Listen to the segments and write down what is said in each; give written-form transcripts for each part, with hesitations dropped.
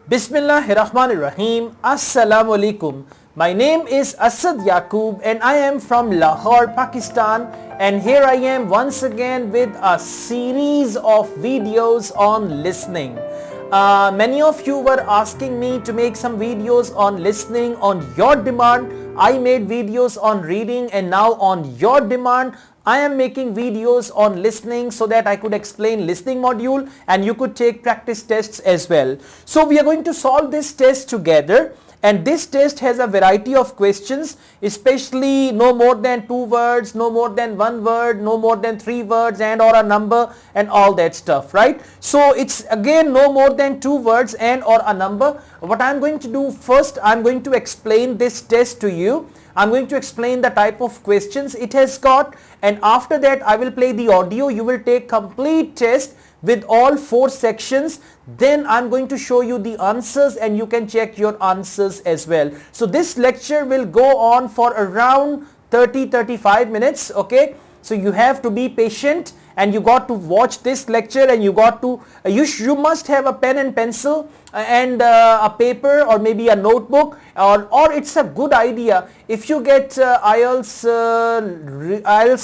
Bismillahirrahmanirrahim. Assalamu alaikum. My name is Asad Yaqub and I am from Lahore, Pakistan, and here I am once again with a series of videos on listening. Many of you were asking me to make some videos on listening on your demand. I made videos on reading, and now on your demand I am making videos on listening so that I could explain listening module and you could take practice tests as well. So we are going to solve this test together, and this test has a variety of questions, especially no more than 2 words, no more than 1 word, no more than 3 words and or a number and all that stuff, right? So it's again no more than 2 words and or a number. What I'm going to do first, I'm going to explain this test to you. I'm going to explain the type of questions it has got, and after that I will play the audio. You will take complete test with all 4 sections. Then I'm going to show you the answers and you can check your answers as well. So this lecture will go on for around 30-35 minutes, okay? So you have to be patient and you got to watch this lecture, and you got to you must have a pen and pencil and a paper or maybe a notebook, or it's a good idea if you get IELTS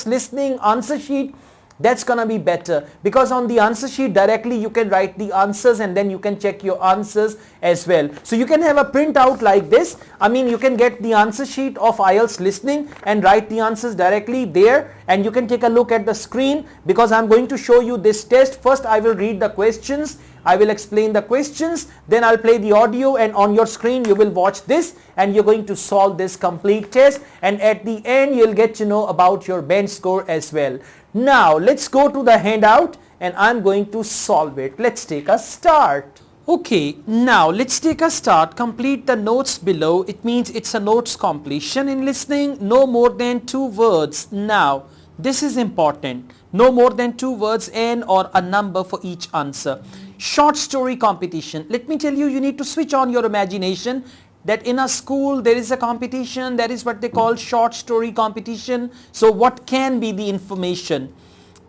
listening answer sheet. That's gonna be better, because on the answer sheet directly you can write the answers and then you can check your answers as well. So you can have a printout like this. I mean, you can get the answer sheet of IELTS listening and write the answers directly there, and you can take a look at the screen because I'm going to show you this test. First I will read the questions, I will explain the questions, then I'll play the audio, and on your screen you will watch this and you're going to solve this complete test, and at the end you'll get to know about your bench score as well. Now let's go to the handout and I'm going to solve it. Let's take a start. Okay, now let's take a start. Complete the notes below. It means it's a notes completion in listening. No more than 2 words. Now this is important. No more than 2 words and or a number for each answer. Short story competition. Let me tell you, you need to switch on your imagination that in a school there is a competition, that is what they call short story competition. So what can be the information?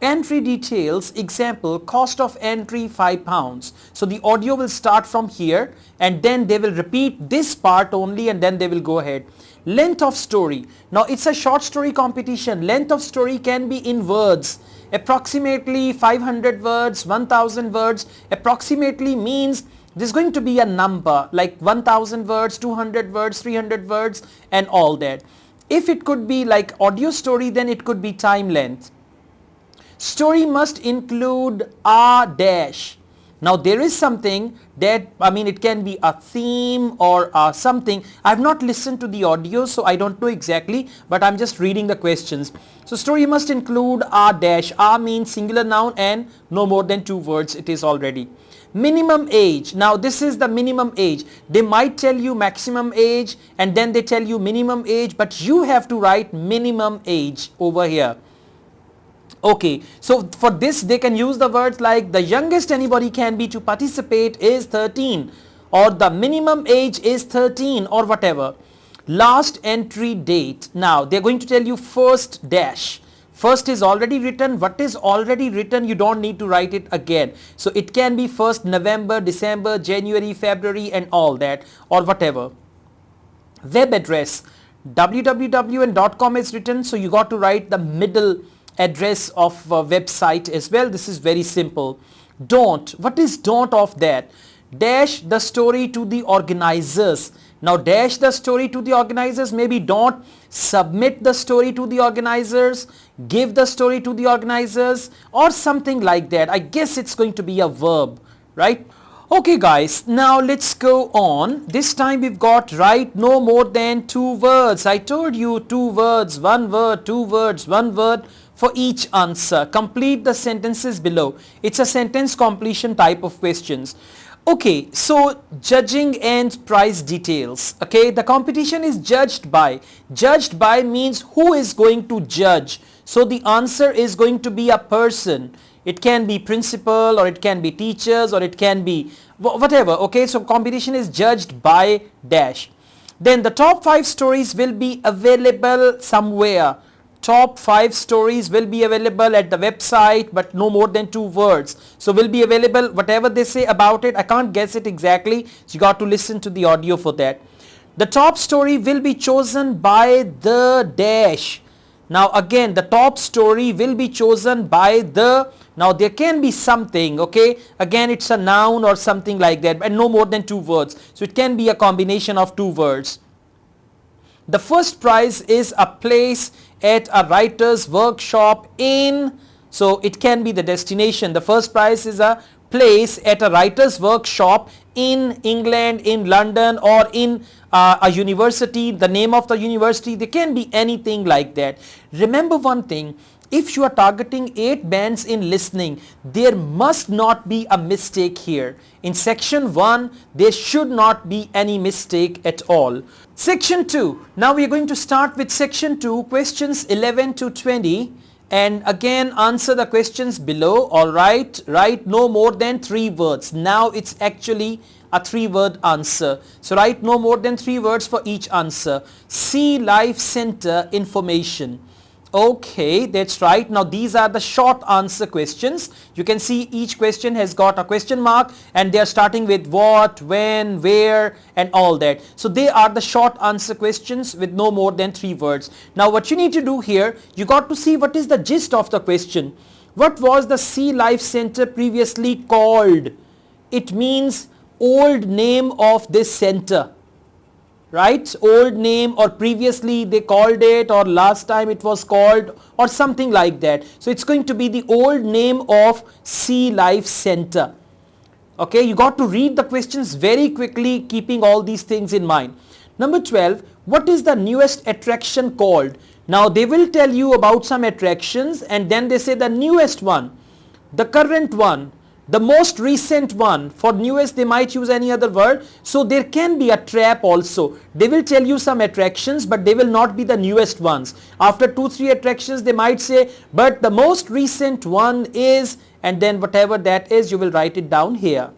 Entry details, example, cost of entry £5. So the audio will start from here and then they will repeat this part only and then they will go ahead. Length of story. Now it's a short story competition. Length of story can be in words. Approximately 500 words, 1000 words. Approximately means there's going to be a number like 1000 words, 200 words, 300 words and all that. If it could be like audio story, then it could be time length. Story must include a dash. Now there is something that, I mean, it can be a theme or something. I've not listened to the audio, so I don't know exactly, but I'm just reading the questions. So story must include a dash. A means singular noun and no more than 2 words it is already. Minimum age. Now this is the minimum age. They might tell you maximum age and then they tell you minimum age, but you have to write minimum age over here. Okay, so for this they can use the words like the youngest anybody can be to participate is 13, or the minimum age is 13, or whatever. Last entry date. Now they're going to tell you first dash. First is already written. What is already written, you don't need to write it again. So it can be 1st November, December, January, February and all that, or whatever. Web address. www and .com is written, so you got to write the middle address of a website as well. This is very simple. Don't. What is don't of that? Dash the story to the organizers. Now dash the story to the organizers, maybe don't submit the story to the organizers, give the story to the organizers or something like that. I guess it's going to be a verb, right? Okay guys, now let's go on. This time we've got write no more than 2 words. I told you 2 words, 1 word, 2 words, 1 word for each answer. Complete the sentences below. It's a sentence completion type of questions. Okay, so judging and prize details. Okay, the competition is judged by. Judged by means who is going to judge. So the answer is going to be a person. It can be principal or it can be teachers or it can be whatever. Okay, so competition is judged by dash. Then the top 5 stories will be available somewhere. top 5 stories will be available at the website, but no more than 2 words. So will be available, whatever they say about it, I can't guess it exactly, so you got to listen to the audio for that. The top story will be chosen by the dash. Now again, the top story will be chosen by the, now there can be something, okay, again it's a noun or something like that, and no more than 2 words, so it can be a combination of 2 words. The first prize is a place at a writer's workshop in, so it can be the destination. The first prize is a place at a writer's workshop in England, in London, or in a university, the name of the university. They can be anything like that. Remember one thing, if you are targeting 8 bands in listening, there must not be a mistake here. In section 1, there should not be any mistake at all. Section 2, now we are going to start with section 2, questions 11 to 20, and again answer the questions below. Alright, write no more than 3 words. Now it's actually a 3-word answer. So write no more than 3 words for each answer. See Life Center information. Okay, that's right. Now these are the short answer questions. You can see each question has got a question mark, and they are starting with what, when, where, and all that. So they are the short answer questions with no more than 3 words. Now what you need to do here, you got to see what is the gist of the question. What was the Sea Life Center previously called? It means old name of this center. Right, old name, or previously they called it, or last time it was called, or something like that. So it's going to be the old name of Sea Life Center. Okay, you got to read the questions very quickly, keeping all these things in mind. Number 12, what is the newest attraction called? Now they will tell you about some attractions, and then they say the newest one, the current one, the most recent one. For newest they might use any other word, so there can be a trap also. They will tell you some attractions, but they will not be the newest ones. After 2-3 attractions they might say, but the most recent one is, and then whatever that is you will write it down here.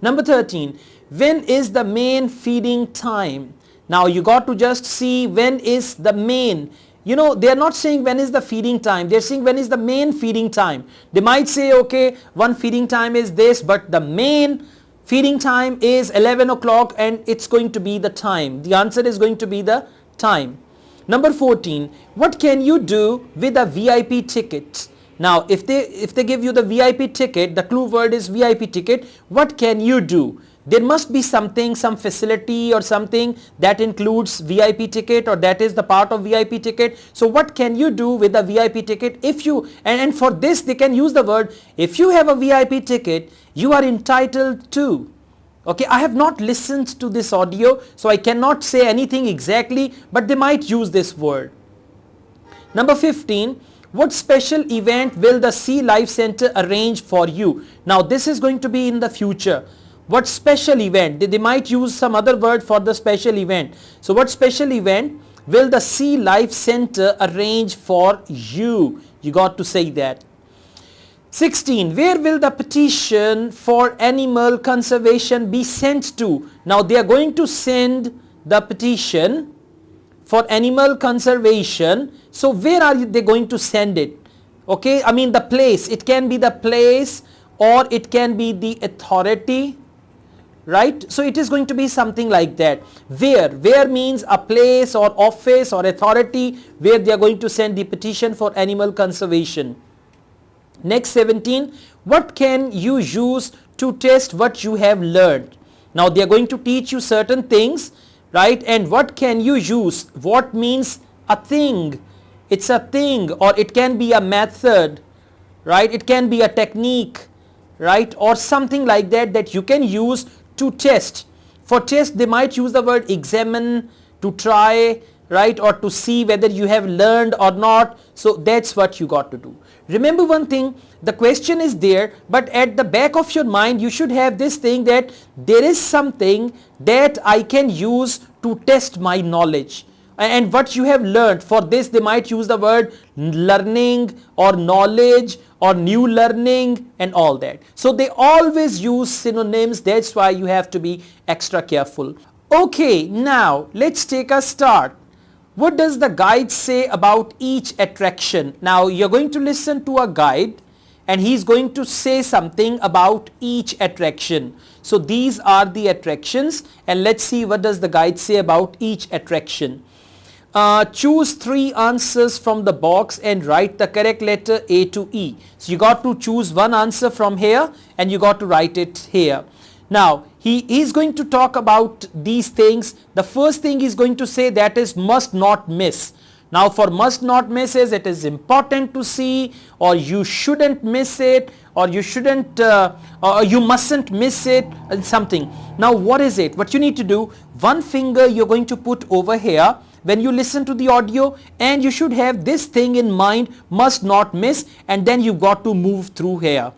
Number 13, when is the main feeding time? Now you got to just see when is the main. You know, they are not saying when is the feeding time, they are saying when is the main feeding time. They might say, okay, one feeding time is this, but the main feeding time is 11 o'clock, and it's going to be the time. The answer is going to be the time. Number 14, what can you do with a VIP ticket? Now if they give you the VIP ticket, the clue word is VIP ticket, what can you do? There must be something, some facility or something that includes VIP ticket, or that is the part of VIP ticket. So what can you do with a VIP ticket? If you, and for this they can use the word, if you have a VIP ticket, you are entitled to. Okay, I have not listened to this audio, so I cannot say anything exactly, but they might use this word. Number 15, what special event will the Sea Life Center arrange for you? Now this is going to be in the future. What special event? They might use some other word for the special event. So what special event will the Sea Life Center arrange for you? You got to say that. 16. Where will the petition for animal conservation be sent to? Now they are going to send the petition for animal conservation. So where are they going to send it? Okay, I mean the place. It can be the place, or it can be the authority. Right, so it is going to be something like that. Where means a place or office or authority where they are going to send the petition for animal conservation. Next, 17, what can you use to test what you have learned? Now they are going to teach you certain things, right? And what can you use? What means a thing? It's a thing, or it can be a method, right? It can be a technique, right? Or something like that that you can use to test. For test they might use the word examine, to try, right, or to see whether you have learned or not. So that's what you got to do. Remember one thing, the question is there, but at the back of your mind you should have this thing that there is something that I can use to test my knowledge. And what you have learned, for this they might use the word learning or knowledge or new learning and all that. So they always use synonyms. That's why you have to be extra careful. Okay, now let's take a start. What does the guide say about each attraction? Now you're going to listen to a guide and he's going to say something about each attraction. So these are the attractions and let's see what does the guide say about each attraction. Choose 3 answers from the box and write the correct letter A to E. So you got to choose one answer from here and you got to write it here. Now he is going to talk about these things. The first thing he's going to say, that is must not miss. Now for must not miss is it is important to see, or you shouldn't miss it, or you shouldn't or you mustn't miss it, something. Now what is it? What you need to do, one finger you're going to put over here when you listen to the audio, and you should have this thing in mind, must not miss, and then you got to move through here.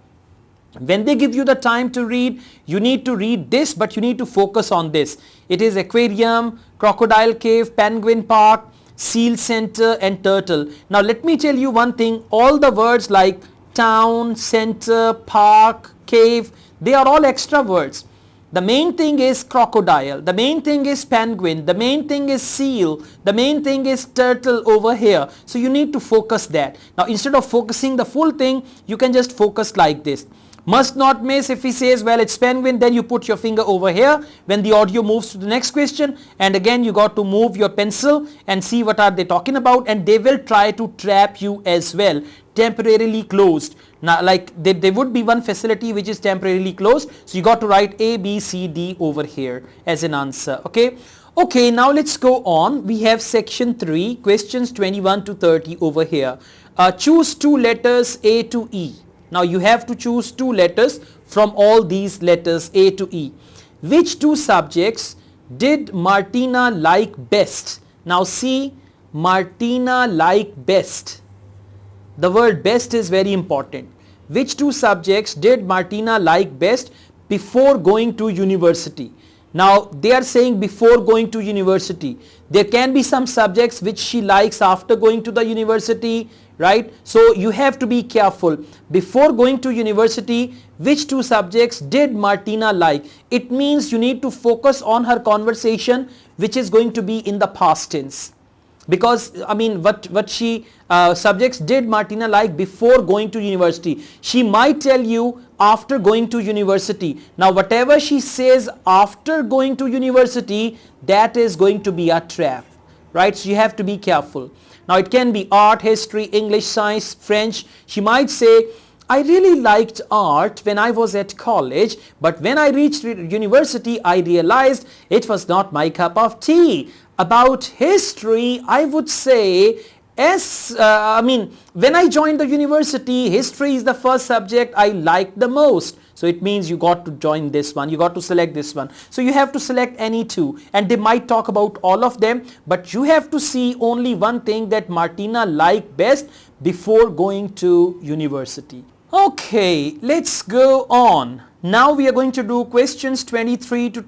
When they give you the time to read, you need to read this, but you need to focus on this. It is aquarium, crocodile cave, penguin park, seal center and turtle. Now let me tell you one thing, all the words like town, center, park, cave, they are all extra words. The main thing is crocodile, the main thing is penguin, the main thing is seal, the main thing is turtle over here. So you need to focus that. Now instead of focusing the full thing, you can just focus like this. Must not miss, if he says well it's penguin, then you put your finger over here when the audio moves to the next question, and again you got to move your pencil and see what are they talking about, and they will try to trap you as well. Temporarily closed. Now like there would be one facility which is temporarily closed, so you got to write A, B, C, D over here as an answer. Okay, now let's go on. We have section 3, questions 21 to 30 over here. Choose 2 letters A to E. Now you have to choose 2 letters from all these letters A to E. Which 2 subjects did Martina like best? Now see, Martina like best. The word best is very important. Which 2 subjects did Martina like best before going to university? Now they are saying before going to university. There can be some subjects which she likes after going to the university, right? So you have to be careful. Before going to university, which 2 subjects did Martina like? It means you need to focus on her conversation, which is going to be in the past tense. Because I mean what she subjects did Martina like before going to university. She might tell you after going to university. Now whatever she says after going to university, that is going to be a trap, right? So you have to be careful. Now it can be art, history, English, science, French. She might say, I really liked art when I was at college, but when I reached university, I realized it was not my cup of tea. About history, I would say, when I joined the university, history is the first subject I liked the most. So it means you got to join this one, you got to select this one. So you have to select any 2, and they might talk about all of them, but you have to see only one thing that Martina liked best before going to university. Okay, let's go on. Now we are going to do questions 23 to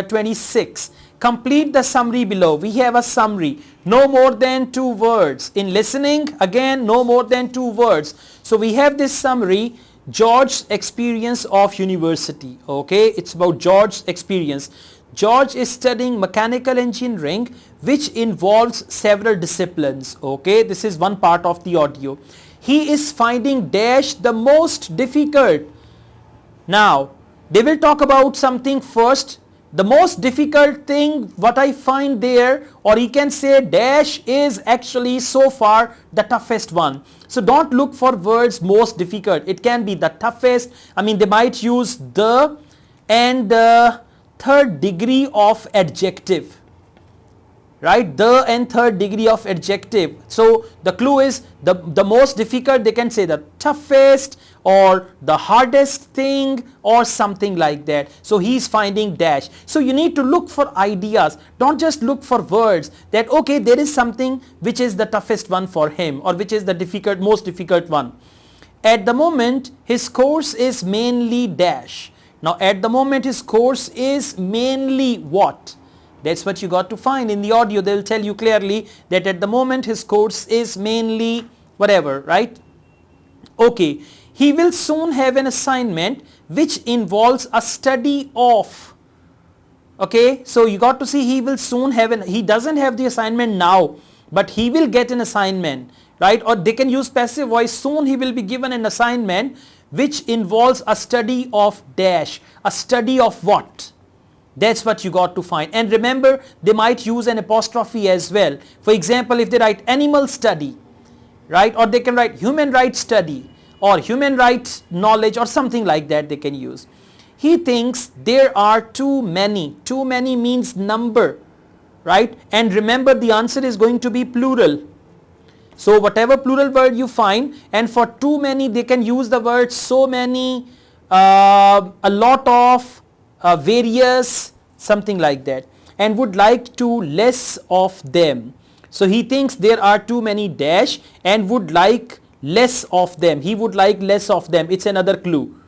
26. Complete the summary below. We have a summary. No more than 2 words. In listening, again, no more than 2 words. So we have this summary, George's experience of university. Okay, it's about George's experience. George is studying mechanical engineering, which involves several disciplines. Okay, this is one part of the audio. He is finding dash the most difficult. Now, they will talk about something first. The most difficult thing what I find there, or he can say dash is actually so far the toughest one. So don't look for words most difficult. It can be the toughest. I mean they might use the and the 3rd degree of adjective. Right, the and 3rd degree of adjective. So the clue is the most difficult, they can say the toughest or the hardest thing or something like that. So he's finding dash. So you need to look for ideas. Don't just look for words that okay, there is something which is the toughest one for him, or which is the most difficult one. At the moment his course is mainly dash. Now at the moment his course is mainly what? That's what you got to find in the audio. They'll tell you clearly that at the moment his course is mainly whatever, right? Okay, he will soon have an assignment which involves a study of. Okay, so you got to see he will soon have he doesn't have the assignment now, but he will get an assignment, right? Or they can use passive voice. Soon he will be given an assignment which involves a study of dash. A study of what? That's what you got to find. And remember, they might use an apostrophe as well. For example, if they write animal study, right? Or they can write human rights study or human rights knowledge or something like that they can use. He thinks there are too many. Too many means number, right? And remember, the answer is going to be plural. So whatever plural word you find, and for too many they can use the word so many, a lot of, various, something like that, and would like to less of them. So he thinks there are too many dash and would like less of them. He would like less of them. It's another clue.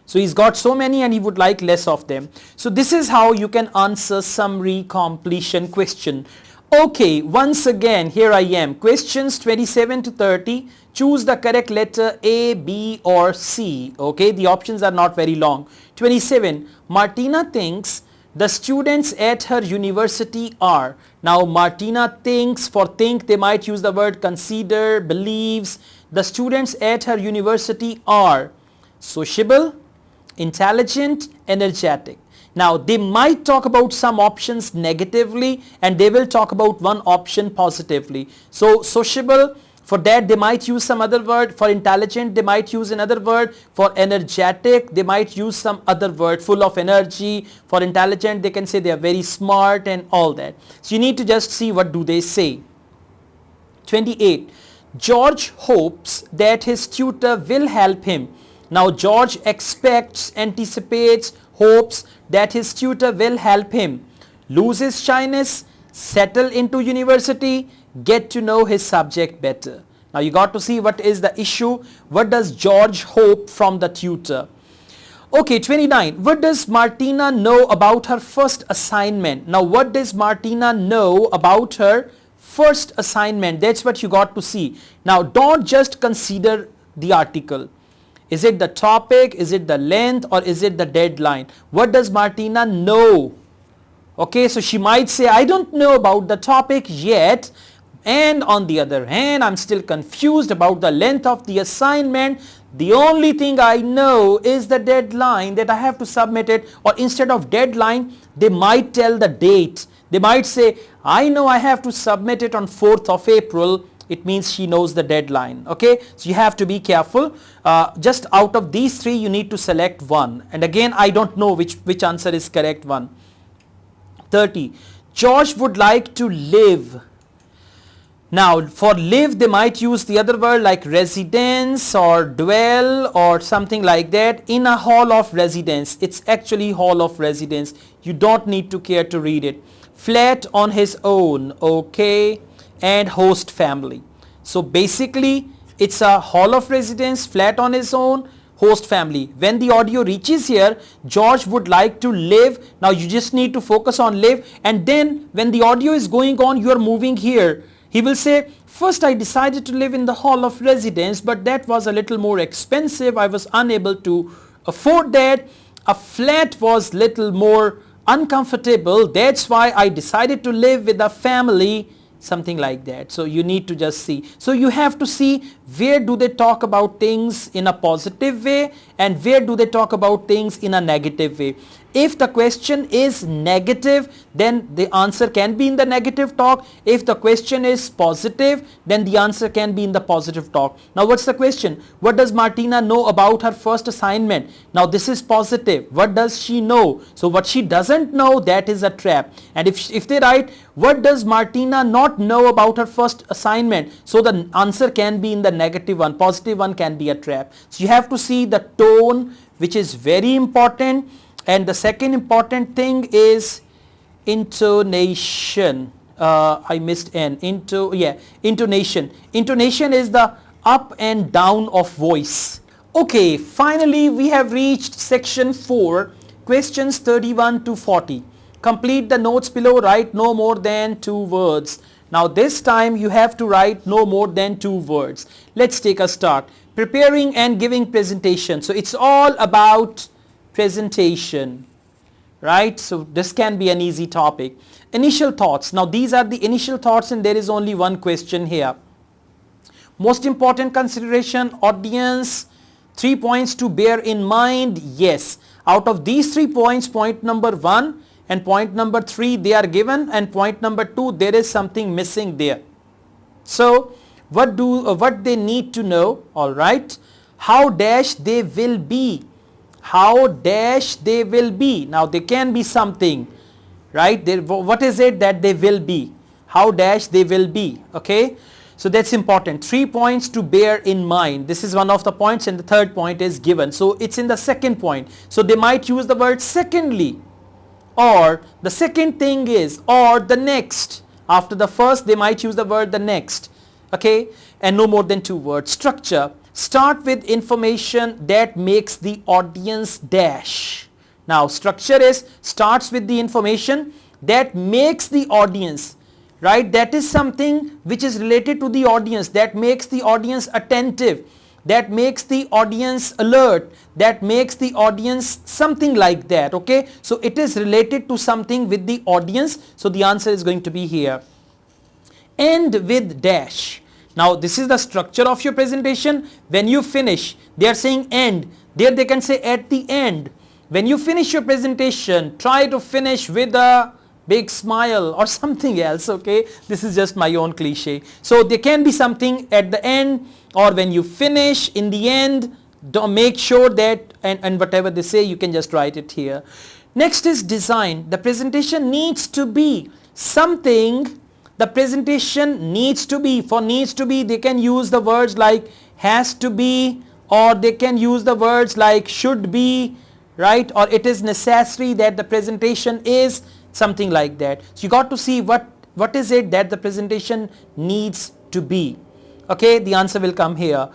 So he's got so many and he would like less of them. So this is how you can answer summary completion question. Okay, once again, here I am. Questions 27 to 30. Choose the correct letter A, B or C. Okay, the options are not very long. 27. Martina thinks the students at her university are. Now Martina thinks, for think they might use the word consider, believes. The students at her university are sociable, intelligent, energetic. Now they might talk about some options negatively and they will talk about one option positively. So sociable, for that they might use some other word. For intelligent they might use another word. For energetic they might use some other word, full of energy. For intelligent they can say they are very smart and all that. So you need to just see what do they say. 28. George hopes that his tutor will help him. Now George expects, anticipates, hopes that his tutor will help him lose his shyness, settle into university, get to know his subject better. Now you got to see what is the issue. What does George hope from the tutor? Okay, 29. What does Martina know about her first assignment? Now what does Martina know about her first assignment? That's what you got to see. Now don't just consider the article. Is it the topic, is it the length, or is it the deadline? What does Martina know? Okay, so she might say, I don't know about the topic yet, and on the other hand, I'm still confused about the length of the assignment. The only thing I know is the deadline, that I have to submit it. Or instead of deadline, they might tell the date. They might say, I know I have to submit it on 4th of April. It means she knows the deadline. Okay, so you have to be careful. Just out of these three you need to select one, and again I don't know which answer is correct one. 30. George would like to live. Now for live they might use the other word like residence or dwell or something like that. In a hall of residence. It's actually hall of residence. You don't need to care to read it. Flat on his own. Okay, and host family. So basically it's a hall of residence, flat on his own, host family. When the audio reaches here, George would like to live. Now you just need to focus on live, and then when the audio is going on, you are moving here. He will say, first I decided to live in the hall of residence, but that was a little more expensive. I was unable to afford that. A flat was little more uncomfortable. That's why I decided to live with a family. Something like that. So you need to just see. So you have to see where do they talk about things in a positive way and where do they talk about things in a negative way. If the question is negative, then the answer can be in the negative talk. If the question is positive, then the answer can be in the positive talk. Now what's the question? What does Martina know about her first assignment? Now this is positive. What does she know? So what she doesn't know, that is a trap. And if they write, what does Martina not know about her first assignment? So the answer can be in the negative one. Positive one can be a trap. So you have to see the tone, which is very important. And the second important thing is intonation. I missed N. Intonation. Intonation is the up and down of voice. Okay, finally we have reached section 4, questions 31 to 40. Complete the notes below, write no more than 2 words. Now this time you have to write no more than 2 words. Let's take a start. Preparing and giving presentation. So it's all about presentation. right? So this can be an easy topic. Initial thoughts. Now these are the initial thoughts and there is only one question here. Most important consideration, audience, 3 points to bear in mind. Yes, out of these 3 points, point number 1 and point number 3 they are given, and point number 2 there is something missing there. So what they need to know, all right, how dash they will be, how dash they will be. Now there can be something, right? What is it that they will be, how dash they will be, okay? So that's important. 3 points to bear in mind. This is one of the points and the third point is given. So it's in the second point. So they might use the word secondly, or the second thing is, or the next. After the first they might use the word the next, okay? And no more than 2 words. Structure. Start with information that makes the audience dash. Now structure is starts with the information that makes the audience, right? That is something which is related to the audience, that makes the audience attentive, that makes the audience alert, that makes the audience something like that, okay? So it is related to something with the audience. So the answer is going to be here. End with dash. Now this is the structure of your presentation. When you finish, they are saying end. There they can say at the end. When you finish your presentation, try to finish with a big smile or something else, okay? This is just my own cliche. So there can be something at the end, or when you finish, in the end. Don't make sure that, and whatever they say, you can just write it here. Next is design. The presentation needs to be something. The presentation needs to be, for needs to be, they can use the words like has to be, or they can use the words like should be, right? Or it is necessary that the presentation is, something like that. So you got to see what is it that the presentation needs to be. Okay, the answer will come here.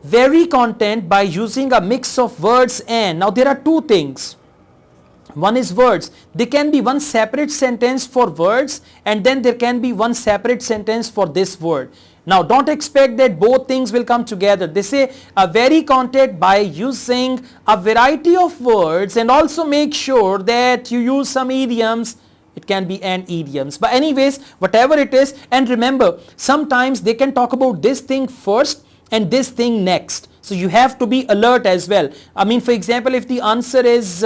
Vary content by using a mix of words and. Now there are 2 things. One is words. There can be one separate sentence for words, and then there can be one separate sentence for this word. Now don't expect that both things will come together. They say vary content by using a variety of words, and also make sure that you use some idioms. It can be an idioms, but anyways, whatever it is. And remember, sometimes they can talk about this thing first and this thing next. So you have to be alert as well. I mean, for example, if the answer is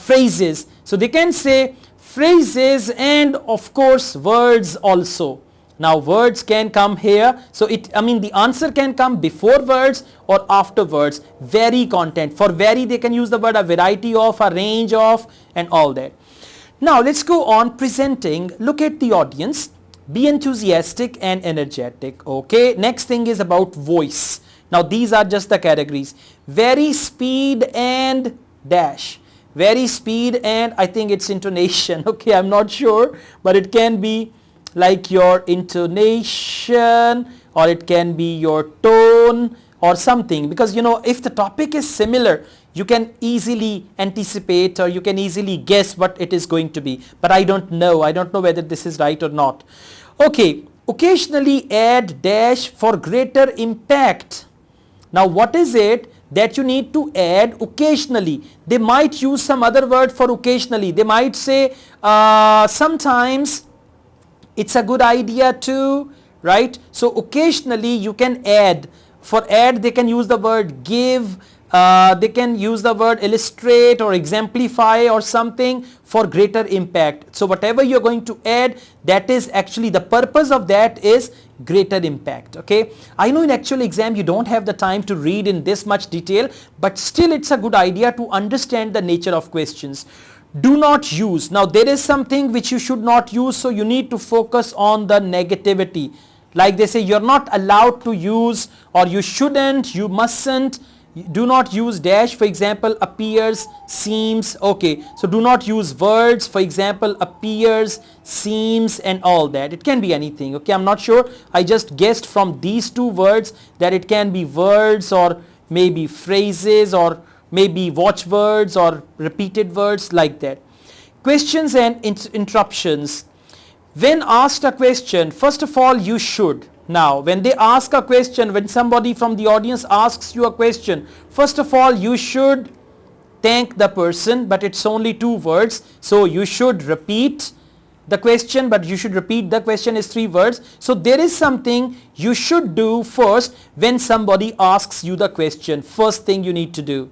phrases, so they can say phrases and of course words also. Now words can come here. So the answer can come before words or after words. Vary content. For vary they can use the word a variety of, a range of, and all that. Now let's go on presenting. Look at the audience. Be enthusiastic and energetic. Okay. Next thing is about voice. Now these are just the categories. Vary, speed, and dash. Vary, speed, and I think it's intonation. Okay, I'm not sure, but it can be like your intonation, or it can be your tone or something, because if the topic is similar, you can easily anticipate or you can easily guess what it is going to be. But I don't know whether this is right or not. Okay, occasionally add dash for greater impact. Now what is it that you need to add occasionally? They might use some other word for occasionally. They might say sometimes it's a good idea to, right? So occasionally you can add. For add they can use the word give, they can use the word illustrate or exemplify or something for greater impact. So whatever you're going to add, that is actually the purpose of that is greater impact. Okay, I know in actual exam you don't have the time to read in this much detail, but still it's a good idea to understand the nature of questions. Do not use. Now there is something which you should not use, so you need to focus on the negativity. Like they say, you're not allowed to use, or you shouldn't, you mustn't. Do not use dash. For example, appears, seems. Okay, so do not use words. For example, appears, seems, and all that. It can be anything. Okay, I'm not sure. I just guessed from these 2 words that it can be words, or maybe phrases, or maybe watchwords, or repeated words, like that. Questions and interruptions. When asked a question, first of all you should. Now when they ask a question, when somebody from the audience asks you a question, first of all you should thank the person, but it's only 2 words. So you should repeat the question, but you should repeat the question is 3 words. So there is something you should do first when somebody asks you the question. First thing you need to do.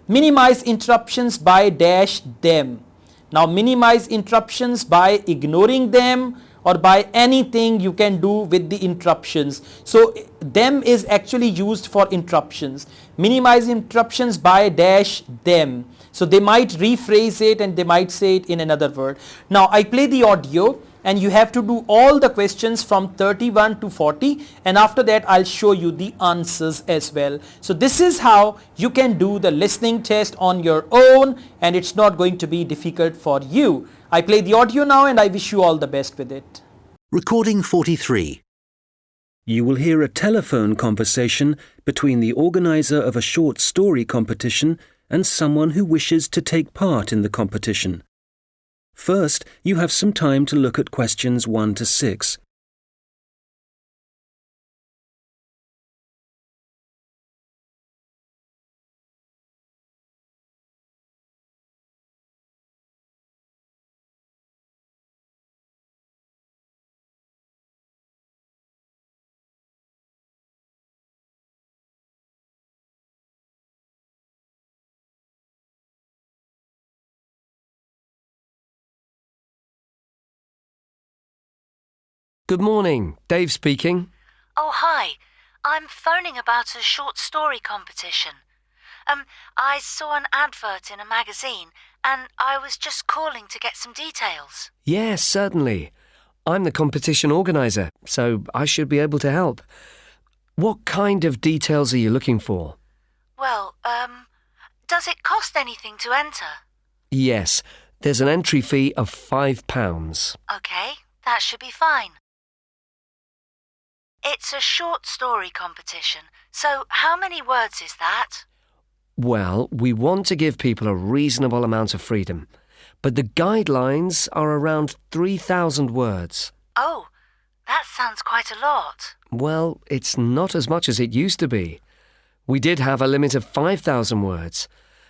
Minimize interruptions by dash them. Now minimize interruptions by ignoring them or by anything you can do with the interruptions. So them is actually used for interruptions. Minimize interruptions by dash them. So they might rephrase it and they might say it in another word. Now I play the audio and you have to do all the questions from 31 to 40, and after that I'll show you the answers as well. So this is how you can do the listening test on your own, and it's not going to be difficult for you. I play the audio now and I wish you all the best with it. Recording 43. You will hear a telephone conversation between the organizer of a short story competition and someone who wishes to take part in the competition. First, you have some time to look at questions 1 to 6. Good morning, Dave speaking. Oh, hi. I'm phoning about a short story competition. I saw an advert in a magazine and I was just calling to get some details. Yes, certainly. I'm the competition organiser, so I should be able to help. What kind of details are you looking for? Well, does it cost anything to enter? Yes, there's an entry fee of £5. Okay, that should be fine. It's a short story competition, so how many words is that? Well, we want to give people a reasonable amount of freedom, but the guidelines are around 3,000 words. Oh, that sounds quite a lot. Well, it's not as much as it used to be. We did have a limit of 5,000 words,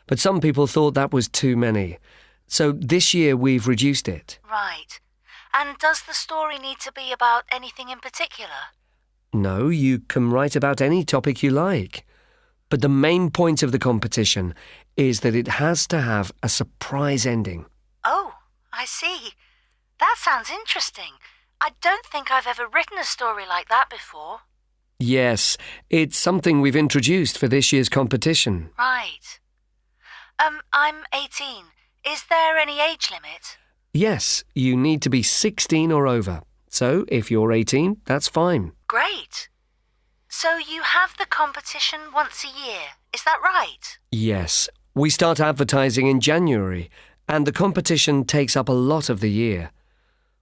but some people thought that was too many. So this year we've reduced it. Right. And does the story need to be about anything in particular? No, you can write about any topic you like. But the main point of the competition is that it has to have a surprise ending. Oh, I see. That sounds interesting. I don't think I've ever written a story like that before. Yes, it's something we've introduced for this year's competition. Right. I'm 18. Is there any age limit? Yes, you need to be 16 or over. So if you're 18, that's fine. Great. So you have the competition once a year, is that right? Yes, we start advertising in January, and the competition takes up a lot of the year.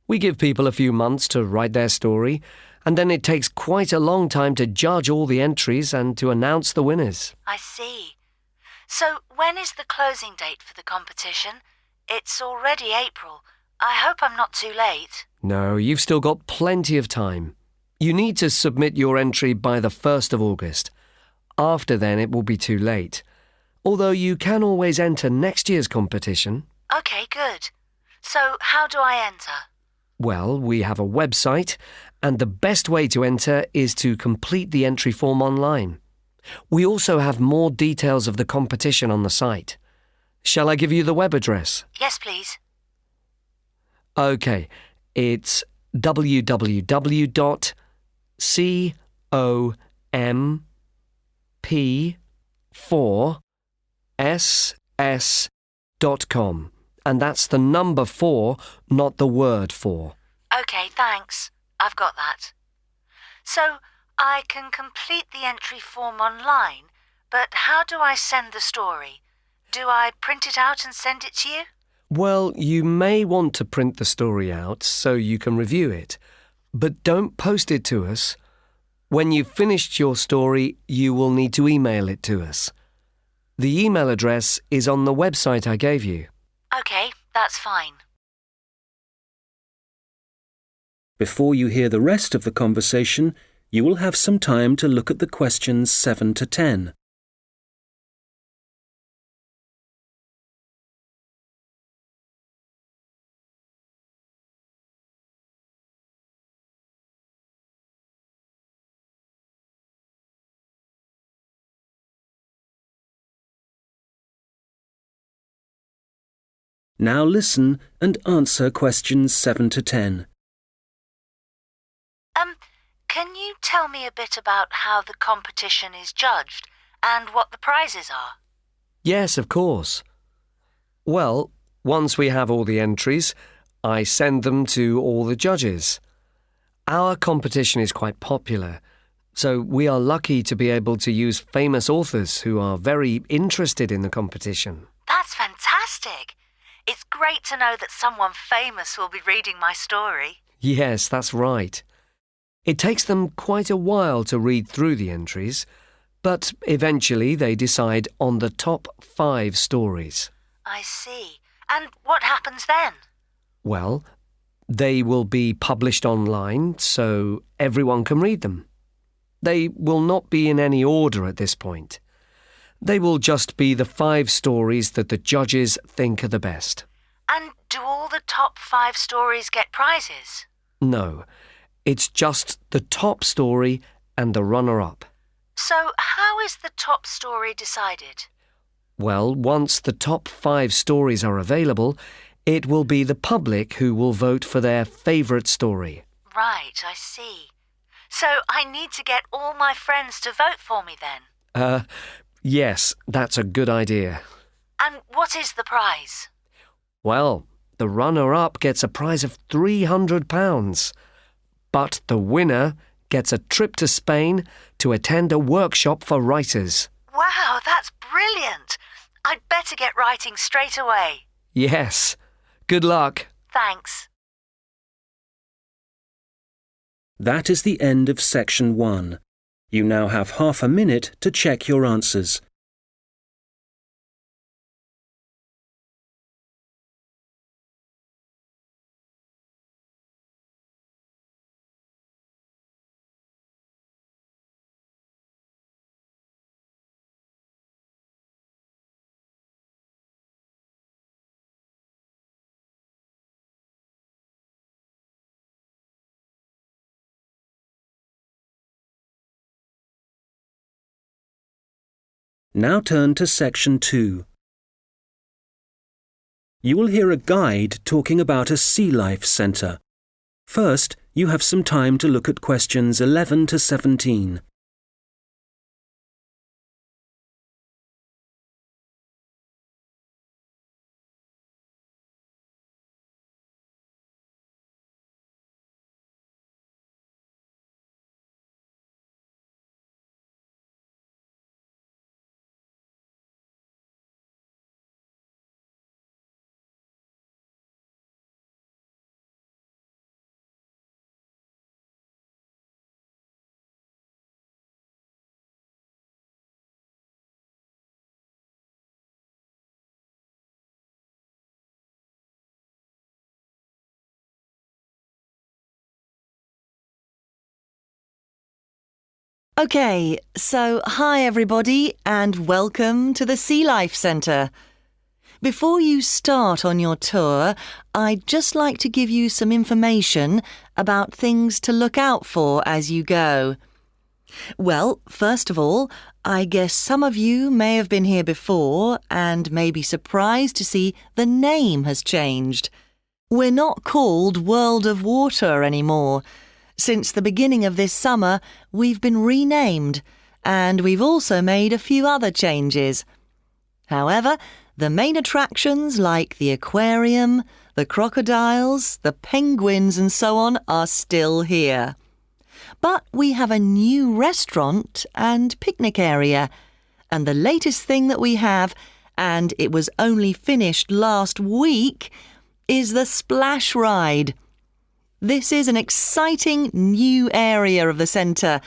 We give people a few months to write their story, and then it takes quite a long time to judge all the entries and to announce the winners. I see. So when is the closing date for the competition? It's already April. I hope I'm not too late. No, you've still got plenty of time. You need to submit your entry by the 1st of August. After then, it will be too late. Although you can always enter next year's competition. Okay, good. So how do I enter? Well, we have a website, and the best way to enter is to complete the entry form online. We also have more details of the competition on the site. Shall I give you the web address? Yes, please. OK, it's www.comp4ss.com. And that's the number 4, not the word 4. Okay, thanks. I've got that. So I can complete the entry form online, but how do I send the story? Do I print it out and send it to you? Well, you may want to print the story out so you can review it, but don't post it to us. When you've finished your story, you will need to email it to us. The email address is on the website I gave you. Okay, that's fine. Before you hear the rest of the conversation, you will have some time to look at the questions 7 to 10. Now listen and answer questions 7 to 10. Can you tell me a bit about how the competition is judged and what the prizes are? Yes, of course. Well, once we have all the entries, I send them to all the judges. Our competition is quite popular, so we are lucky to be able to use famous authors who are very interested in the competition. That's fantastic. It's great to know that someone famous will be reading my story. Yes, that's right. It takes them quite a while to read through the entries, but eventually they decide on the top 5 stories. I see. And what happens then? Well, they will be published online so everyone can read them. They will not be in any order at this point. They will just be the 5 stories that the judges think are the best. And do all the top 5 stories get prizes? No, it's just the top story and the runner-up. So how is the top story decided? Well, once the top 5 stories are available, it will be the public who will vote for their favourite story. Right, I see. So I need to get all my friends to vote for me then? Yes, that's a good idea. And what is the prize? Well, the runner-up gets a prize of £300, but the winner gets a trip to Spain to attend a workshop for writers. Wow, that's brilliant! I'd better get writing straight away. Yes. Good luck. Thanks. That is the end of section 1. You now have half a minute to check your answers. Now turn to section 2. You will hear a guide talking about a sea life centre. First, you have some time to look at questions 11 to 17. Okay, so hi everybody and welcome to the Sea Life Centre. Before you start on your tour, I'd just like to give you some information about things to look out for as you go. Well, first of all, I guess some of you may have been here before and may be surprised to see the name has changed. We're not called World of Water anymore. Since the beginning of this summer, we've been renamed, and we've also made a few other changes. However, the main attractions like the aquarium, the crocodiles, the penguins and so on are still here. But we have a new restaurant and picnic area, and the latest thing that we have, and it was only finished last week, is the splash ride. This is an exciting new area of the centre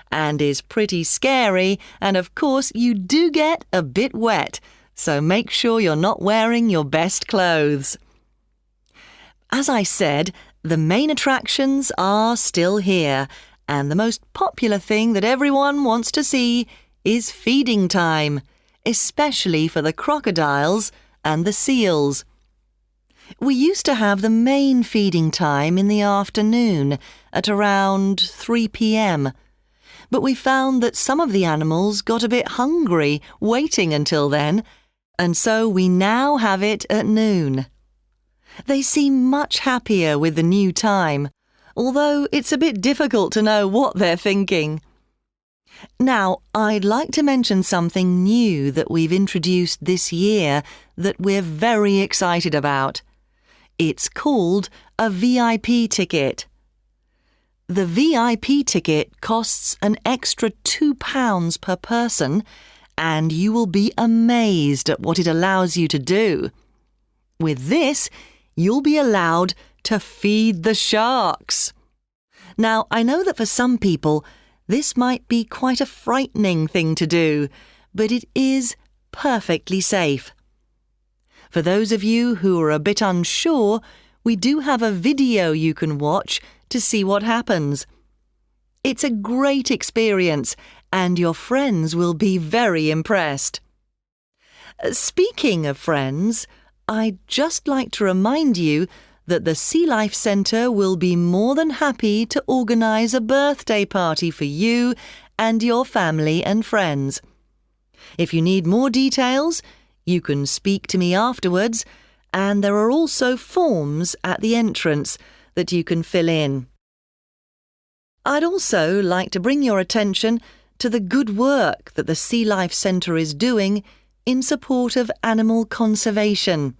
and is pretty scary, and of course you do get a bit wet, so make sure you're not wearing your best clothes. As I said, the main attractions are still here, and the most popular thing that everyone wants to see is feeding time, especially for the crocodiles and the seals. We used to have the main feeding time in the afternoon at around 3 p.m. But we found that some of the animals got a bit hungry waiting until then, and so we now have it at noon. They seem much happier with the new time, although it's a bit difficult to know what they're thinking. Now, I'd like to mention something new that we've introduced this year that we're very excited about. It's called a VIP ticket. The VIP ticket costs an extra £2 per person, and you will be amazed at what it allows you to do. With this, you'll be allowed to feed the sharks. Now, I know that for some people, this might be quite a frightening thing to do, but it is perfectly safe. For those of you who are a bit unsure, we do have a video you can watch to see what happens. It's a great experience, and your friends will be very impressed. Speaking of friends, I'd just like to remind you that the Sea Life Centre will be more than happy to organise a birthday party for you and your family and friends. If you need more details, you can speak to me afterwards, and there are also forms at the entrance that you can fill in. I'd also like to bring your attention to the good work that the Sea Life Centre is doing in support of animal conservation.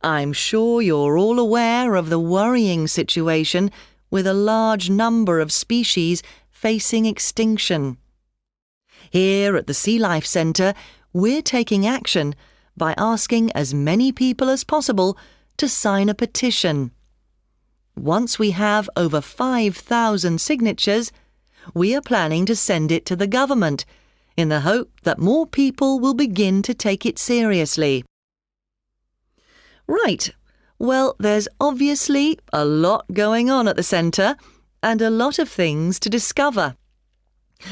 I'm sure you're all aware of the worrying situation with a large number of species facing extinction. Here at the Sea Life Centre, we're taking action by asking as many people as possible to sign a petition. Once we have over 5,000 signatures, we are planning to send it to the government in the hope that more people will begin to take it seriously. Right, well, there's obviously a lot going on at the centre and a lot of things to discover.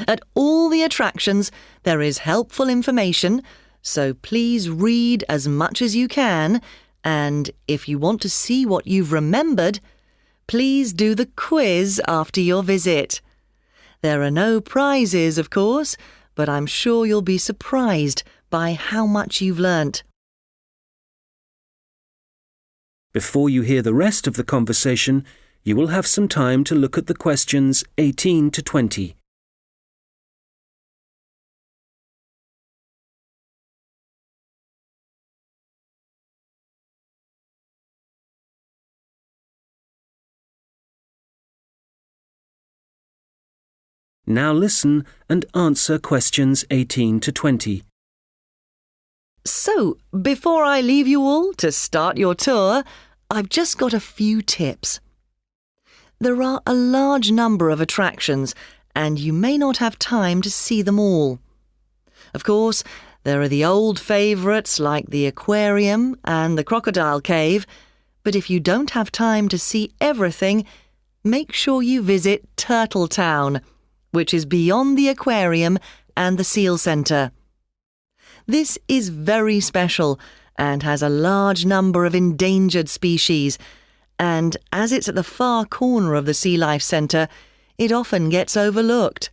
At all the attractions, there is helpful information, so please read as much as you can, and if you want to see what you've remembered, please do the quiz after your visit. There are no prizes, of course, but I'm sure you'll be surprised by how much you've learnt. Before you hear the rest of the conversation, you will have some time to look at the questions 18 to 20. Now listen and answer questions 18 to 20. So, before I leave you all to start your tour, I've just got a few tips. There are a large number of attractions, and you may not have time to see them all. Of course, there are the old favourites like the aquarium and the crocodile cave, but if you don't have time to see everything, make sure you visit Turtle Town, which is beyond the aquarium and the seal centre. This is very special and has a large number of endangered species, and as it's at the far corner of the Sea Life Centre, it often gets overlooked.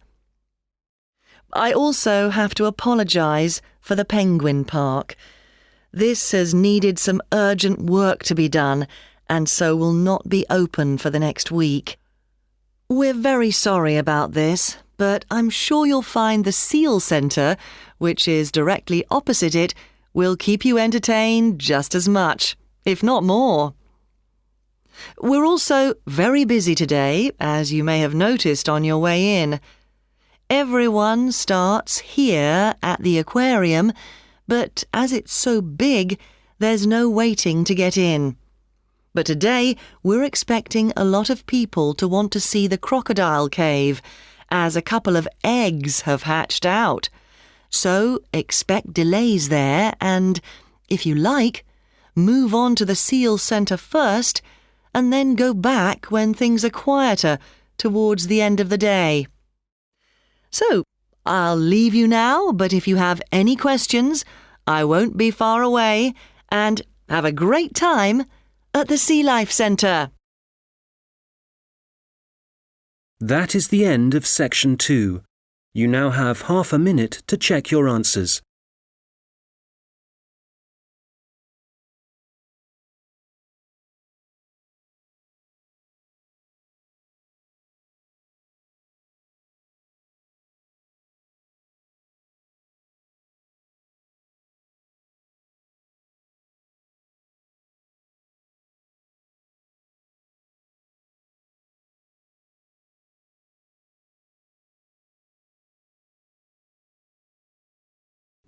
I also have to apologise for the Penguin Park. This has needed some urgent work to be done, and so will not be open for the next week. We're very sorry about this, but I'm sure you'll find the Seal Centre, which is directly opposite it, will keep you entertained just as much, if not more. We're also very busy today, as you may have noticed on your way in. Everyone starts here at the aquarium, but as it's so big, there's no waiting to get in. But today, we're expecting a lot of people to want to see the crocodile cave, as a couple of eggs have hatched out. So expect delays there and, if you like, move on to the Seal Centre first and then go back when things are quieter towards the end of the day. So, I'll leave you now, but if you have any questions, I won't be far away, and have a great time at the Sea Life Centre. That is the end of section 2. You now have half a minute to check your answers.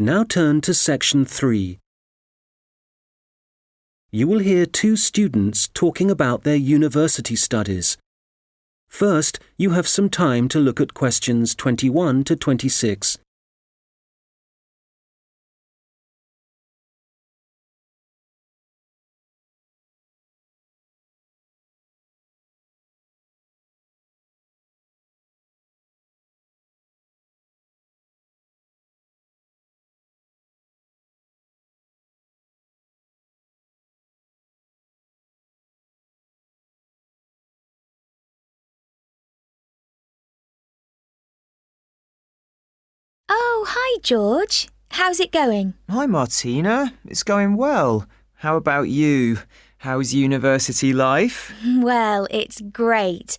Now turn to section 3. You will hear two students talking about their university studies. First, you have some time to look at questions 21 to 26. Oh, hi, George. How's it going? Hi, Martina. It's going well. How about you? How's university life? Well, it's great.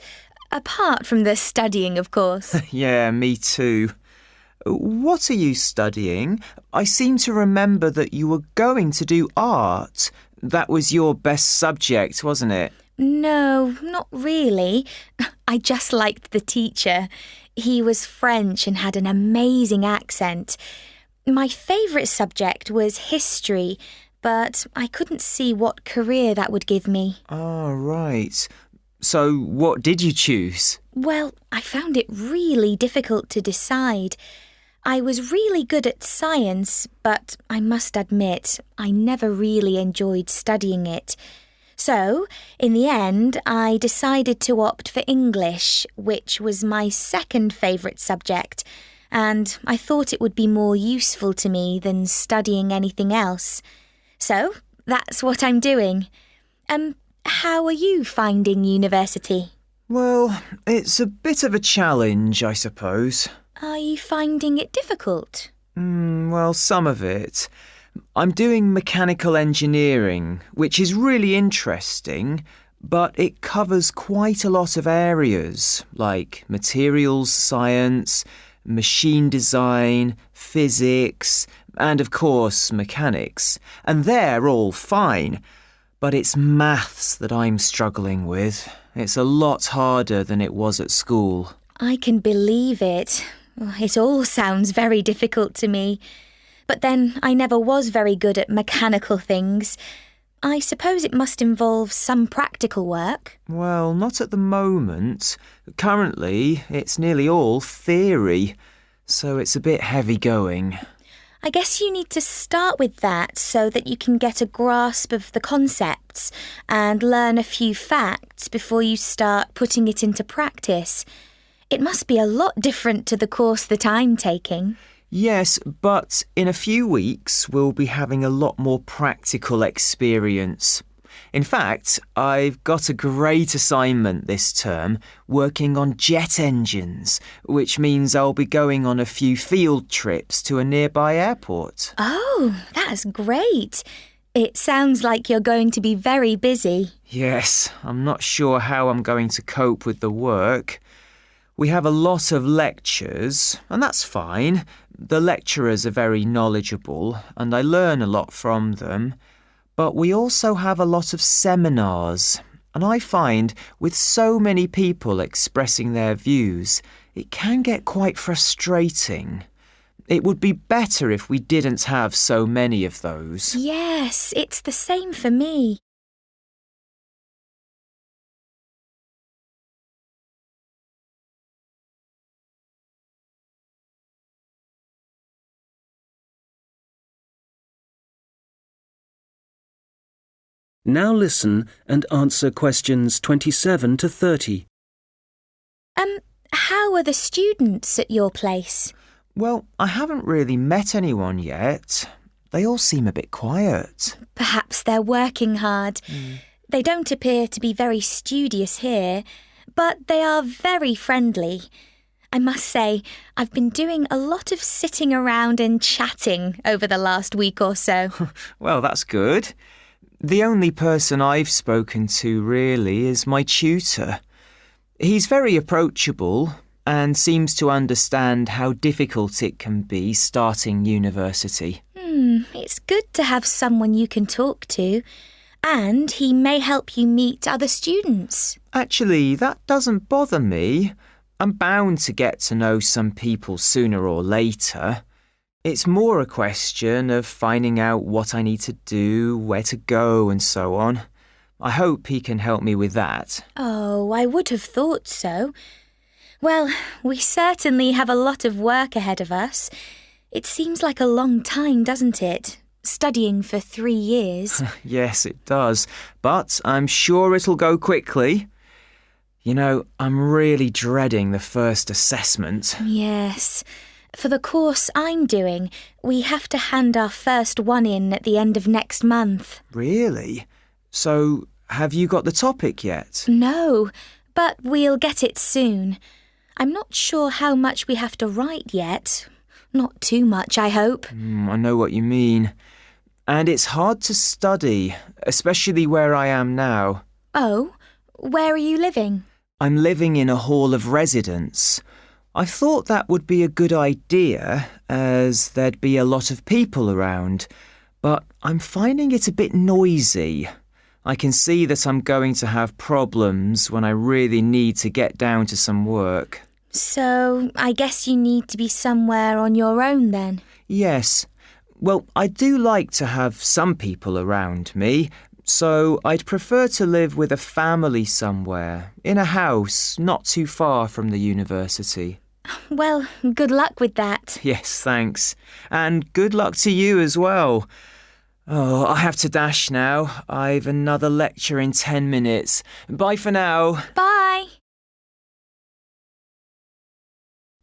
Apart from the studying, of course. Yeah, me too. What are you studying? I seem to remember that you were going to do art. That was your best subject, wasn't it? No, not really. I just liked the teacher. He was French and had an amazing accent. My favourite subject was history, but I couldn't see what career that would give me. Oh, right. So what did you choose? Well, I found it really difficult to decide. I was really good at science, but I must admit, I never really enjoyed studying it. So, in the end, I decided to opt for English, which was my second favourite subject, and I thought it would be more useful to me than studying anything else. So, that's what I'm doing. How are you finding university? Well, it's a bit of a challenge, I suppose. Are you finding it difficult? Well, some of it. I'm doing mechanical engineering, which is really interesting, but it covers quite a lot of areas, like materials science, machine design, physics, and of course mechanics. And they're all fine, but it's maths that I'm struggling with. It's a lot harder than it was at school. I can believe it. It all sounds very difficult to me. But then I never was very good at mechanical things. I suppose it must involve some practical work. Well, not at the moment. Currently, it's nearly all theory, so it's a bit heavy going. I guess you need to start with that so that you can get a grasp of the concepts and learn a few facts before you start putting it into practice. It must be a lot different to the course that I'm taking. Yes, but in a few weeks we'll be having a lot more practical experience. In fact, I've got a great assignment this term working on jet engines, which means I'll be going on a few field trips to a nearby airport. Oh, that's great. It sounds like you're going to be very busy. Yes, I'm not sure how I'm going to cope with the work. We have a lot of lectures, and that's fine. The lecturers are very knowledgeable, and I learn a lot from them. But we also have a lot of seminars, and I find with so many people expressing their views, it can get quite frustrating. It would be better if we didn't have so many of those. Yes, it's the same for me. Now listen and answer questions 27 to 30. How are the students at your place? Well, I haven't really met anyone yet. They all seem a bit quiet. Perhaps they're working hard. They don't appear to be very studious here, but they are very friendly. I must say, I've been doing a lot of sitting around and chatting over the last week or so. Well, that's good. The only person I've spoken to really is my tutor. He's very approachable and seems to understand how difficult it can be starting university. It's good to have someone you can talk to, and he may help you meet other students. Actually, that doesn't bother me. I'm bound to get to know some people sooner or later. It's more a question of finding out what I need to do, where to go, and so on. I hope he can help me with that. Oh, I would have thought so. Well, we certainly have a lot of work ahead of us. It seems like a long time, doesn't it? Studying for 3 years. Yes, it does. But I'm sure it'll go quickly. You know, I'm really dreading the first assessment. Yes. For the course I'm doing, we have to hand our first one in at the end of next month. Really? So, have you got the topic yet? No, but we'll get it soon. I'm not sure how much we have to write yet. Not too much, I hope. I know what you mean. And it's hard to study, especially where I am now. Oh, where are you living? I'm living in a hall of residence. I thought that would be a good idea, as there'd be a lot of people around, but I'm finding it a bit noisy. I can see that I'm going to have problems when I really need to get down to some work. So, I guess you need to be somewhere on your own then? Yes. Well, I do like to have some people around me, so I'd prefer to live with a family somewhere, in a house not too far from the university. Well, good luck with that. Yes, thanks. And good luck to you as well. Oh, I have to dash now. I've another lecture in 10 minutes. Bye for now. Bye.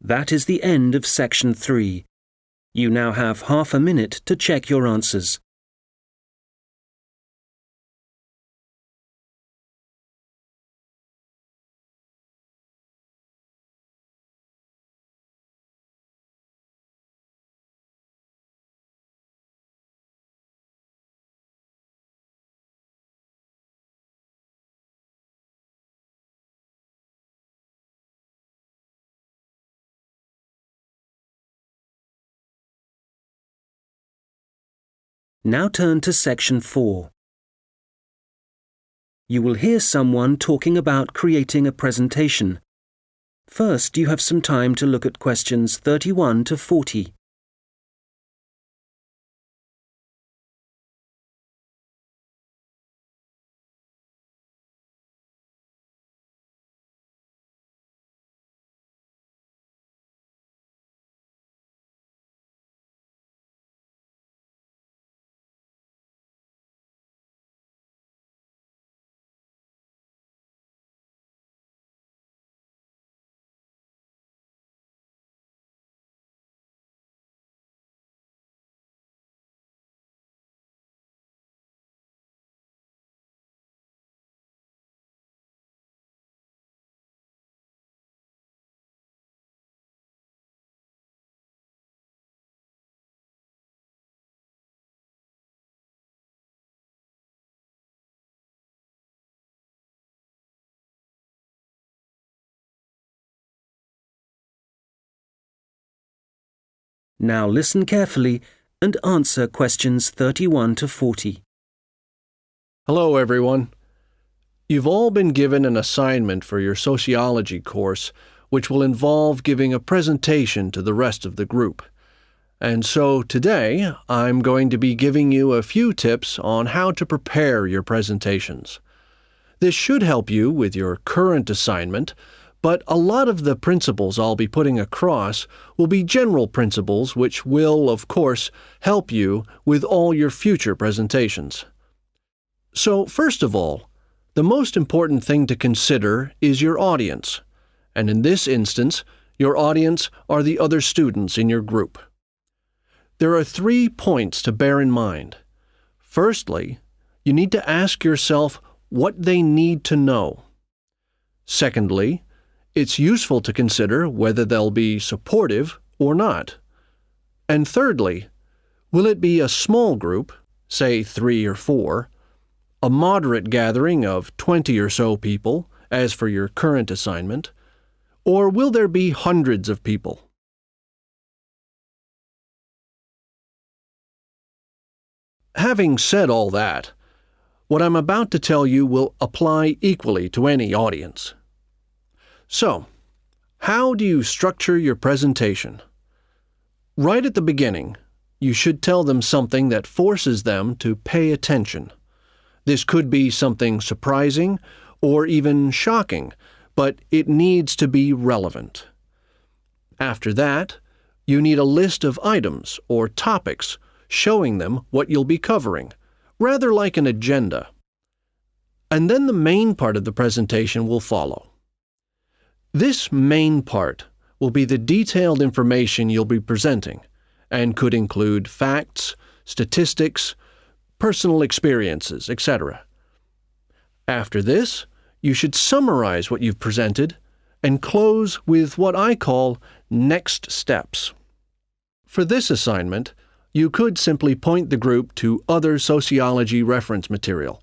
That is the end of section 3. You now have half a minute to check your answers. Now turn to section 4. You will hear someone talking about creating a presentation. First, you have some time to look at questions 31 to 40. Now listen carefully and answer questions 31 to 40. Hello, everyone. You've all been given an assignment for your sociology course, which will involve giving a presentation to the rest of the group. And so today, I'm going to be giving you a few tips on how to prepare your presentations. This should help you with your current assignment, but a lot of the principles I'll be putting across will be general principles which will, of course, help you with all your future presentations. So, first of all, the most important thing to consider is your audience, and in this instance, your audience are the other students in your group. There are 3 points to bear in mind. Firstly, you need to ask yourself what they need to know. Secondly, it's useful to consider whether they'll be supportive or not. And thirdly, will it be a small group, say 3 or 4, a moderate gathering of 20 or so people, as for your current assignment, or will there be hundreds of people? Having said all that, what I'm about to tell you will apply equally to any audience. So, how do you structure your presentation? Right at the beginning, you should tell them something that forces them to pay attention. This could be something surprising or even shocking, but it needs to be relevant. After that, you need a list of items or topics showing them what you'll be covering, rather like an agenda. And then the main part of the presentation will follow. This main part will be the detailed information you'll be presenting, and could include facts, statistics, personal experiences, etc. After this, you should summarize what you've presented and close with what I call next steps. For this assignment, you could simply point the group to other sociology reference material.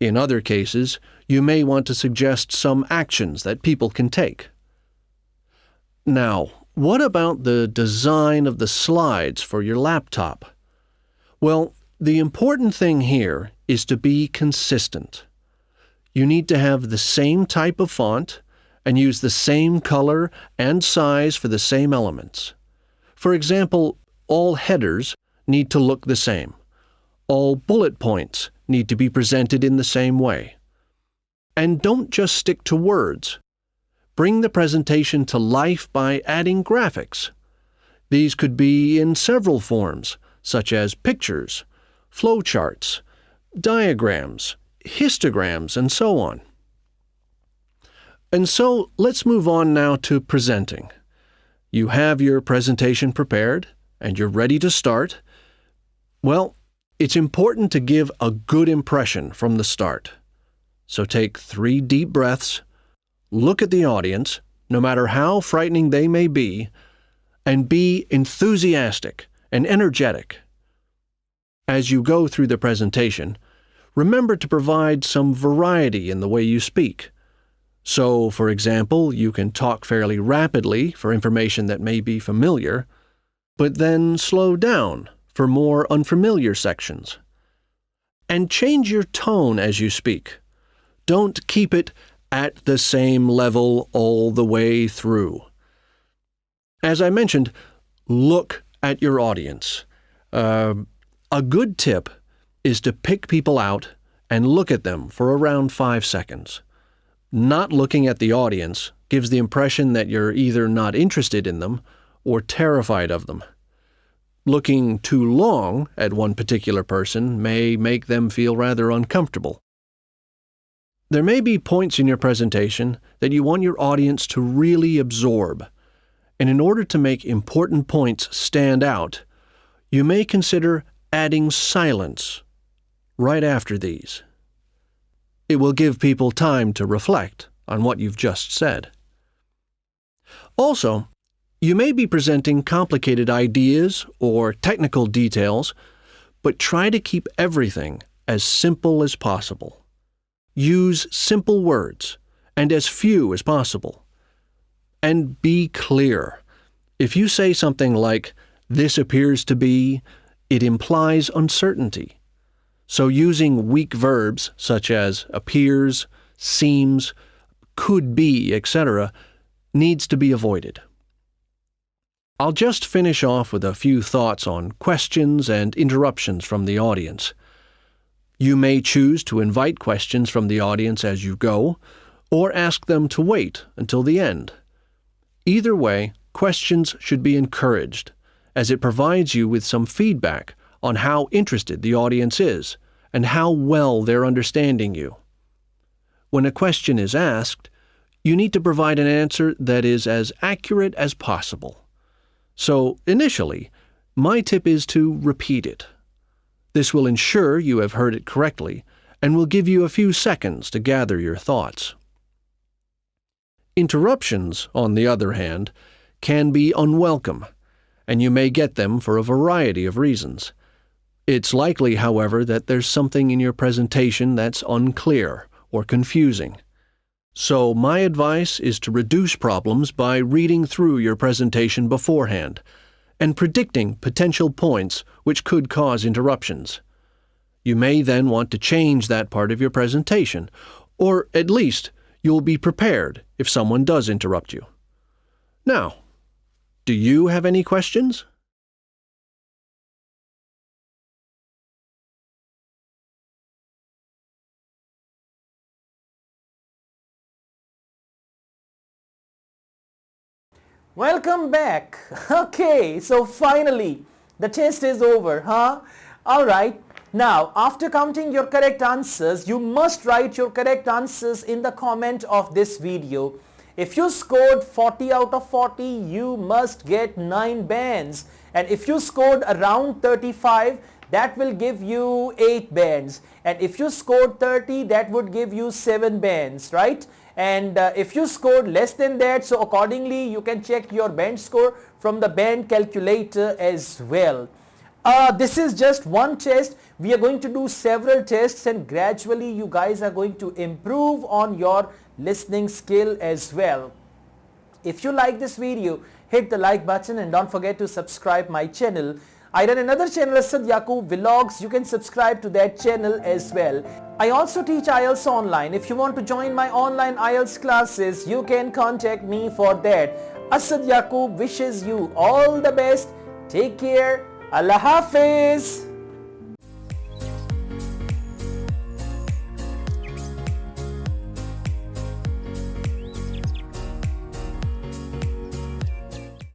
In other cases, you may want to suggest some actions that people can take. Now, what about the design of the slides for your laptop? Well, the important thing here is to be consistent. You need to have the same type of font and use the same color and size for the same elements. For example, all headers need to look the same. All bullet points need to be presented in the same way. And don't just stick to words. Bring the presentation to life by adding graphics. These could be in several forms, such as pictures, flowcharts, diagrams, histograms, and so on. And so let's move on now to presenting. You have your presentation prepared, and you're ready to start. Well, it's important to give a good impression from the start. So take 3 deep breaths, look at the audience, no matter how frightening they may be, and be enthusiastic and energetic. As you go through the presentation, remember to provide some variety in the way you speak. So, for example, you can talk fairly rapidly for information that may be familiar, but then slow down for more unfamiliar sections. And change your tone as you speak. Don't keep it at the same level all the way through. As I mentioned, look at your audience. A good tip is to pick people out and look at them for around 5 seconds. Not looking at the audience gives the impression that you're either not interested in them or terrified of them. Looking too long at one particular person may make them feel rather uncomfortable. There may be points in your presentation that you want your audience to really absorb, and in order to make important points stand out, you may consider adding silence right after these. It will give people time to reflect on what you've just said. Also, you may be presenting complicated ideas or technical details, but try to keep everything as simple as possible. Use simple words and as few as possible. And be clear. If you say something like, "This appears to be," it implies uncertainty. So using weak verbs such as appears, seems, could be, etc., needs to be avoided. I'll just finish off with a few thoughts on questions and interruptions from the audience. You may choose to invite questions from the audience as you go, or ask them to wait until the end. Either way, questions should be encouraged, as it provides you with some feedback on how interested the audience is and how well they're understanding you. When a question is asked, you need to provide an answer that is as accurate as possible. So, initially, my tip is to repeat it. This will ensure you have heard it correctly and will give you a few seconds to gather your thoughts. Interruptions, on the other hand, can be unwelcome, and you may get them for a variety of reasons. It's likely, however, that there's something in your presentation that's unclear or confusing. So my advice is to reduce problems by reading through your presentation beforehand and predicting potential points which could cause interruptions. You may then want to change that part of your presentation, or at least you'll be prepared if someone does interrupt you. Now, do you have any questions? Welcome back. Okay, so finally the test is over, huh? Alright, now after counting your correct answers, you must write your correct answers in the comment of this video. If you scored 40 out of 40, you must get 9 bands. And if you scored around 35, that will give you 8 bands. And if you scored 30, that would give you 7 bands, right? And if you scored less than that, so accordingly you can check your band score from the band calculator as well. This is just one test. We are going to do several tests, and gradually you guys are going to improve on your listening skill as well. If you like this video, hit the like button and don't forget to subscribe my channel. I run another channel, Asad Yaqub Vlogs. You can subscribe to that channel as well. I also teach IELTS online. If you want to join my online IELTS classes, you can contact me for that. Asad Yaqub wishes you all the best. Take care. Allah Hafiz.